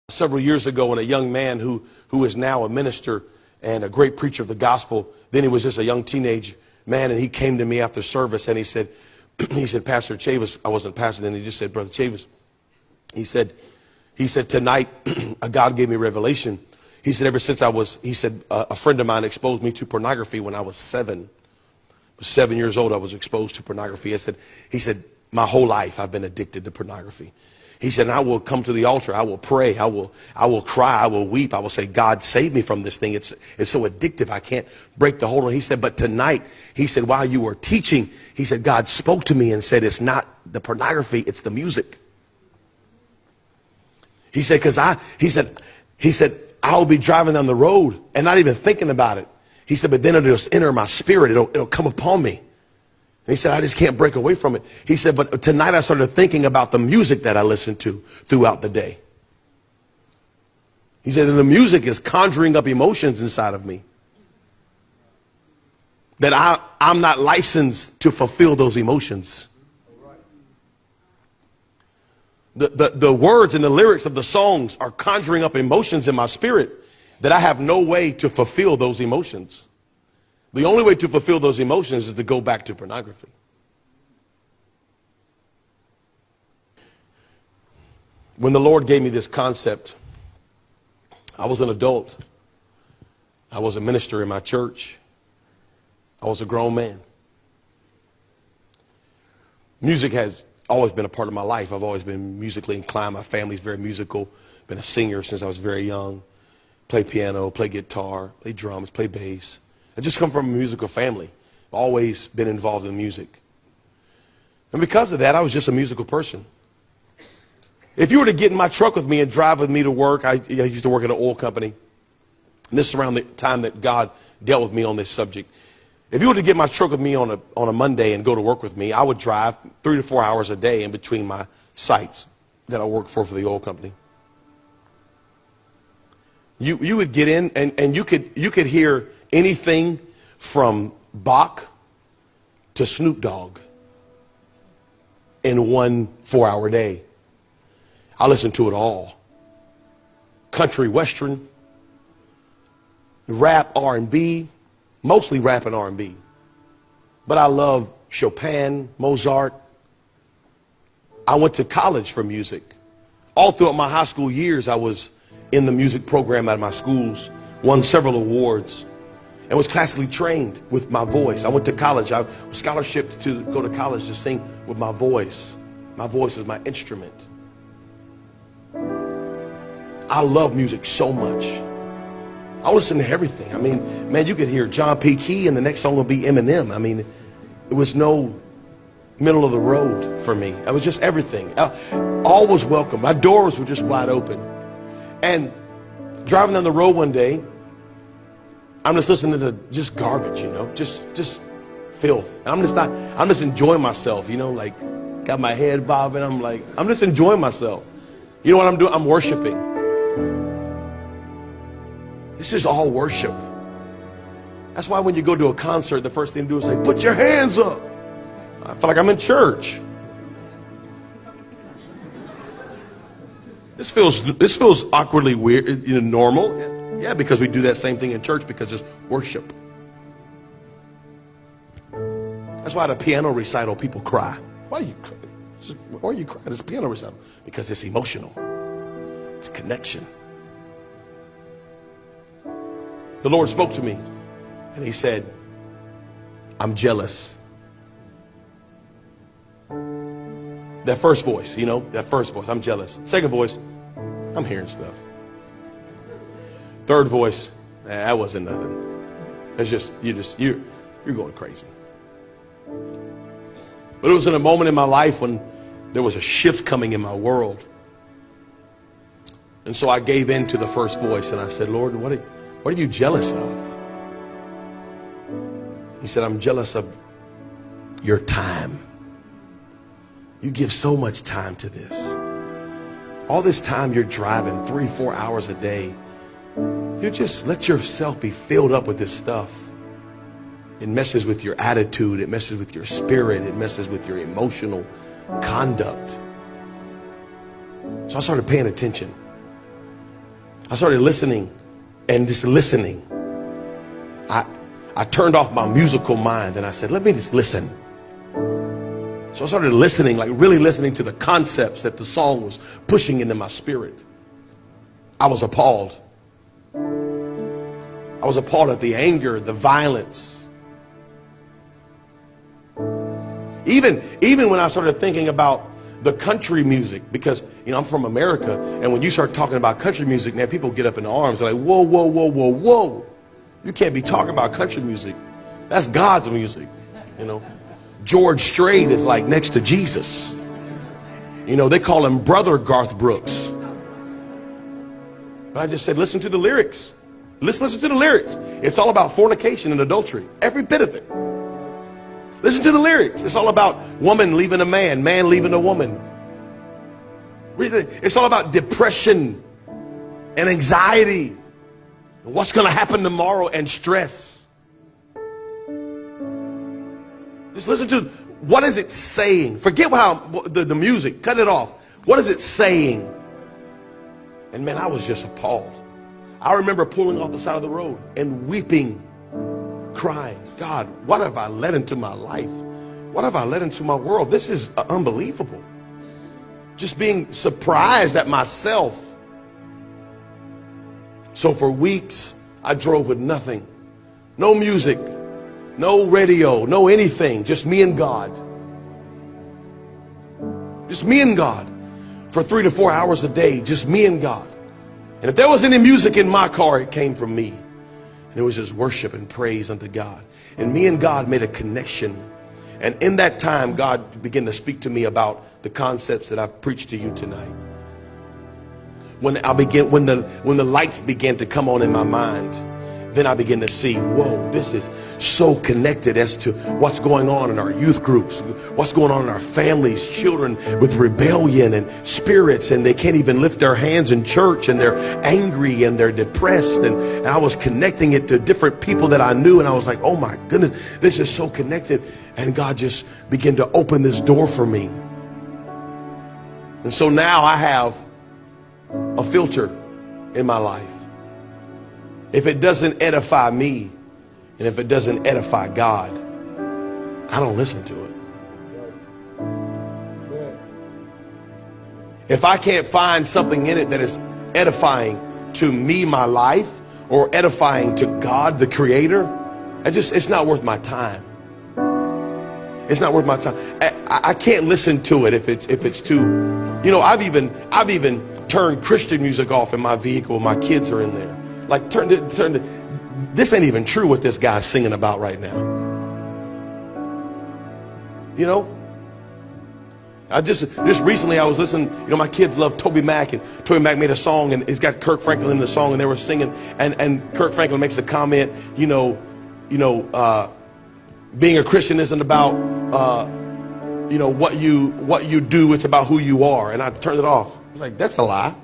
Several years ago, when a young man who is now a minister and a great preacher of the gospel, then he was just a young teenage man, and he came to me after service and he said, Pastor Chavis, I wasn't pastor then, he just said, Brother Chavis, he said, tonight, God gave me revelation. He said, ever since a friend of mine exposed me to pornography when I was 7. I was 7 years old, I was exposed to pornography. He said, my whole life I've been addicted to pornography. He said, I will come to the altar. I will pray. I will cry. I will weep. I will say, God, save me from this thing. It's so addictive. I can't break the hold on it. He said, but tonight, he said, while you were teaching, he said, God spoke to me and said, it's not the pornography, it's the music. He said, he said, I'll be driving down the road and not even thinking about it. He said, but then it'll just enter my spirit. It'll come upon me. And he said, I just can't break away from it. He said, but tonight I started thinking about the music that I listened to throughout the day. He said, and the music is conjuring up emotions inside of me that I'm not licensed to fulfill those emotions. The words and the lyrics of the songs are conjuring up emotions in my spirit that I have no way to fulfill those emotions. The only way to fulfill those emotions is to go back to pornography. When the Lord gave me this concept, I was an adult. I was a minister in my church. I was a grown man. Music has always been a part of my life. I've always been musically inclined. My family's very musical. Been a singer since I was very young. Play piano, play guitar, play drums, play bass. I just come from a musical family. Always been involved in music. And because of that, I was just a musical person. If you were to get in my truck with me and drive with me to work, I used to work at an oil company. And this is around the time that God dealt with me on this subject. If you were to get in my truck with me on a Monday and go to work with me, I would drive 3 to 4 hours a day in between my sites that I work for the oil company. You would get in and you could hear anything from Bach to Snoop Dogg in 1 4-hour day. I listened to it all. Country, Western, rap, R&B, mostly rap and R&B. But I love Chopin, Mozart. I went to college for music. All throughout my high school years, I was in the music program at my schools, won several awards, and was classically trained with my voice. I went to college. I was scholarshiped to go to college to sing with my voice. My voice is my instrument. I love music so much. I listen to everything. I mean, man, you could hear John P. Key and the next song would be Eminem. I mean, it was no middle of the road for me. It was just everything. All was welcome. My doors were just wide open. And driving down the road one day, I'm just listening to just garbage, you know, just filth. And I'm just enjoying myself, you know, like got my head bobbing. I'm just enjoying myself. You know what I'm doing? I'm worshiping. This is all worship. That's why when you go to a concert, the first thing to do is say, put your hands up. I feel like I'm in church. This feels awkwardly weird, you know, normal. Yeah, because we do that same thing in church because it's worship. That's why at a piano recital, people cry. Why are you crying? Why are you crying? It's a piano recital. Because it's emotional. It's connection. The Lord spoke to me and he said, I'm jealous. That first voice, you know, that first voice, I'm jealous. Second voice, I'm hearing stuff. Third voice, that wasn't nothing. It's just, you're going crazy. But it was in a moment in my life when there was a shift coming in my world. And so I gave in to the first voice and I said, Lord, what are you jealous of? He said, I'm jealous of your time. You give so much time to this. All this time you're driving 3, 4 hours a day. You just let yourself be filled up with this stuff. It messes with your attitude. It messes with your spirit. It messes with your emotional conduct. So I started paying attention. I started listening and just listening. I turned off my musical mind and I said, let me just listen. So I started listening, like really listening to the concepts that the song was pushing into my spirit. I was appalled. I was appalled at the anger, the violence. Even when I started thinking about the country music, because I'm from America, and when you start talking about country music, man, people get up in arms. They're like, whoa, whoa, whoa, whoa, whoa. You can't be talking about country music. That's God's music, George Strait is like next to Jesus. They call him Brother Garth Brooks. But I just said, listen to the lyrics. Listen to the lyrics. It's all about fornication and adultery. Every bit of it. Listen to the lyrics. It's all about woman leaving a man, man leaving a woman. It's all about depression and anxiety. And what's going to happen tomorrow and stress. Just listen to, what is it saying? Forget how the music, cut it off. What is it saying? And man, I was just appalled. I remember pulling off the side of the road and weeping, crying, God, what have I let into my life? What have I let into my world? This is unbelievable. Just being surprised at myself. So for weeks, I drove with nothing. No music, no radio, no anything. Just me and God. Just me and God. For 3 to 4 hours a day, just me and God. And if there was any music in my car, it came from me. And it was just worship and praise unto God. And me and God made a connection. And in that time, God began to speak to me about the concepts that I've preached to you tonight. When the lights began to come on in my mind, then I began to see, whoa, this is so connected as to what's going on in our youth groups, what's going on in our families, children with rebellion and spirits, and they can't even lift their hands in church, and they're angry and they're depressed. And I was connecting it to different people that I knew, and I was like, oh my goodness, this is so connected. And God just began to open this door for me. And so now I have a filter in my life. If it doesn't edify me, and if it doesn't edify God, I don't listen to it. If I can't find something in it that is edifying to me, my life, or edifying to God, the Creator, it's not worth my time. It's not worth my time. I can't listen to it if it's too, I've even turned Christian music off in my vehicle. My kids are in there. Like turn it. This ain't even true what this guy's singing about right now. I just recently I was listening. My kids love Toby Mac, and Toby Mac made a song, and it's got Kirk Franklin in the song, and they were singing, and Kirk Franklin makes a comment. Being a Christian isn't about what you do. It's about who you are. And I turned it off. I was like, that's a lie.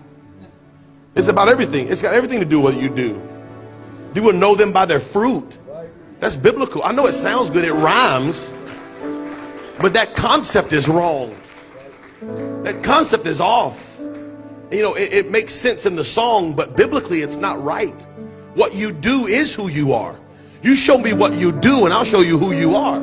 It's about everything. It's got everything to do with what you do. You will know them by their fruit. That's biblical. I know it sounds good. It rhymes. But that concept is wrong. That concept is off. It makes sense in the song, but biblically it's not right. What you do is who you are. You show me what you do and I'll show you who you are.